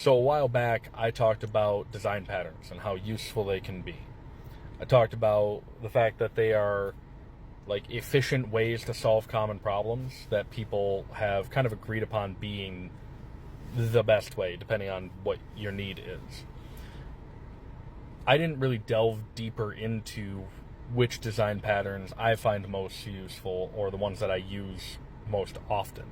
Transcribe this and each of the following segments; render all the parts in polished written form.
So a while back, I talked about design patterns and how useful they can be. I talked about the fact that they are like efficient ways to solve common problems that people have kind of agreed upon being the best way, depending on what your need is. I didn't really delve deeper into which design patterns I find most useful or the ones that I use most often.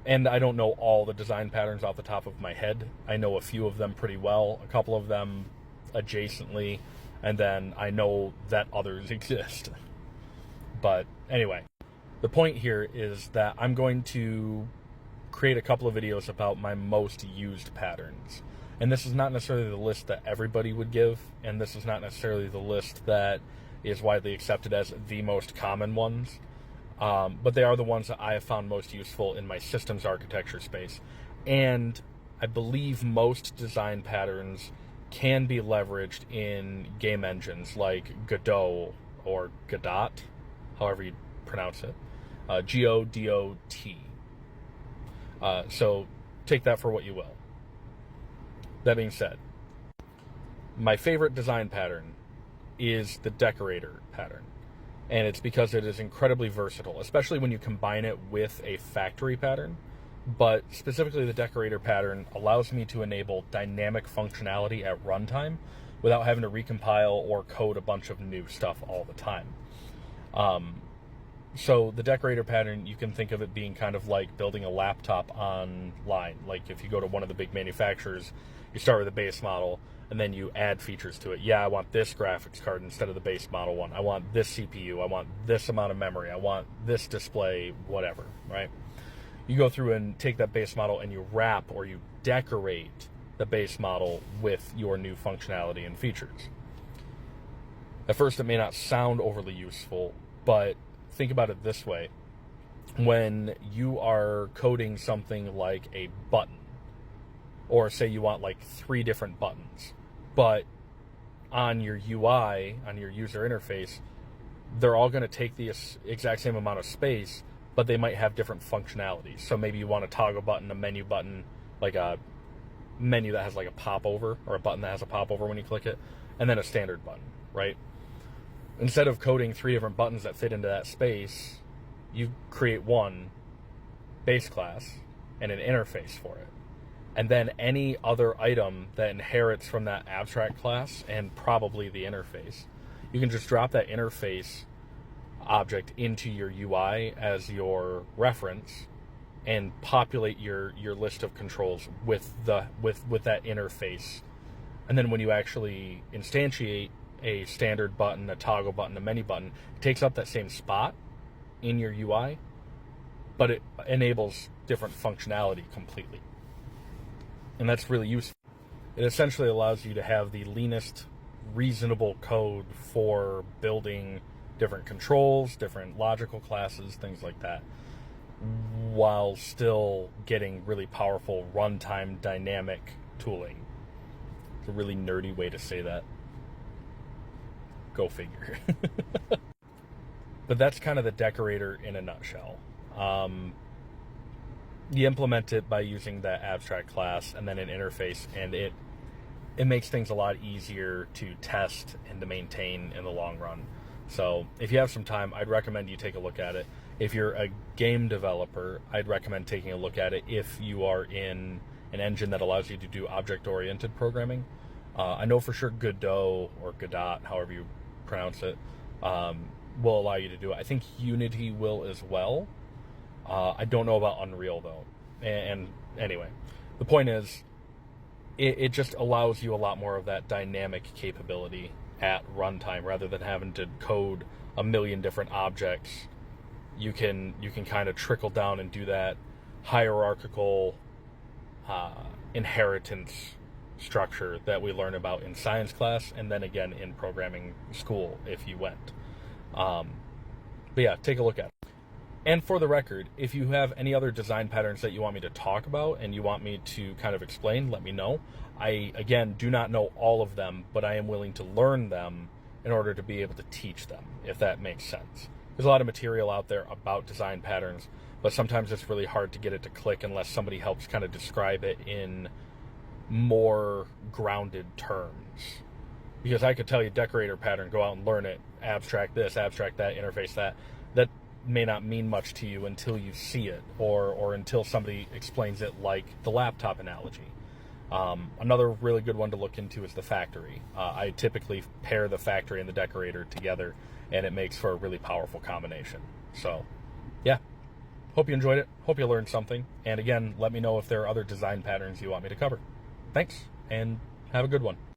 And I don't know all the design patterns off the top of my head. I know a few of them pretty well, a couple of them adjacently, and then I know that others exist. But anyway, the point here is that I'm going to create a couple of videos about my most used patterns. And this is not necessarily the list that everybody would give, and this is not necessarily the list that is widely accepted as the most common ones. But they are the ones that I have found most useful in my systems architecture space. And I believe most design patterns can be leveraged in game engines like Godot or Godot, however you pronounce it, Godot. So take that for what you will. That being said, my favorite design pattern is the Decorator pattern. And it's because it is incredibly versatile, especially when you combine it with a factory pattern. But specifically, the Decorator pattern allows me to enable dynamic functionality at runtime without having to recompile or code a bunch of new stuff all the time. So the Decorator pattern, you can think of it being kind of like building a laptop online. Like if you go to one of the big manufacturers, you start with a base model, and then you add features to it. Yeah, I want this graphics card instead of the base model one. I want this CPU. I want this amount of memory. I want this display, whatever, right? You go through and take that base model and you wrap or you decorate the base model with your new functionality and features. At first, it may not sound overly useful, but think about it this way. When you are coding something like a button, or say you want like 3 different buttons, but on your UI, on your user interface, they're all going to take the exact same amount of space, but they might have different functionalities. So maybe you want a toggle button, a menu button, like a menu that has like a popover, or a button that has a popover when you click it, and then a standard button, right? Instead of coding 3 different buttons that fit into that space, you create one base class and an interface for it. And then any other item that inherits from that abstract class and probably the interface, you can just drop that interface object into your UI as your reference and populate your list of controls with that interface. And then when you actually instantiate a standard button, a toggle button, a menu button, it takes up that same spot in your UI, but it enables different functionality completely. And that's really useful. It essentially allows you to have the leanest, reasonable code for building different controls, different logical classes, things like that, while still getting really powerful runtime dynamic tooling. It's a really nerdy way to say that. Go figure. But that's kind of the Decorator in a nutshell. You implement it by using that abstract class and then an interface, and it makes things a lot easier to test and to maintain in the long run. So if you have some time, I'd recommend you take a look at it. If you're a game developer, I'd recommend taking a look at it if you are in an engine that allows you to do object-oriented programming. I know for sure Godot or Godot, however you pronounce it, will allow you to do it. I think Unity will as well. I don't know about Unreal, though. And anyway, the point is, it just allows you a lot more of that dynamic capability at runtime rather than having to code a million different objects. You can kind of trickle down and do that hierarchical inheritance structure that we learn about in science class, and then again in programming school if you went. But yeah, take a look at it. And for the record, if you have any other design patterns that you want me to talk about and you want me to kind of explain, let me know. I, again, do not know all of them, but I am willing to learn them in order to be able to teach them, if that makes sense. There's a lot of material out there about design patterns, but sometimes it's really hard to get it to click unless somebody helps kind of describe it in more grounded terms. Because I could tell you decorator pattern, go out and learn it, abstract this, abstract that, interface that. That may not mean much to you until you see it, or until somebody explains it, like the laptop analogy. Another really good one to look into is the factory. I typically pair the factory and the decorator together, and it makes for a really powerful combination. So, yeah. Hope you enjoyed it. Hope you learned something. And again, let me know if there are other design patterns you want me to cover. Thanks, and have a good one.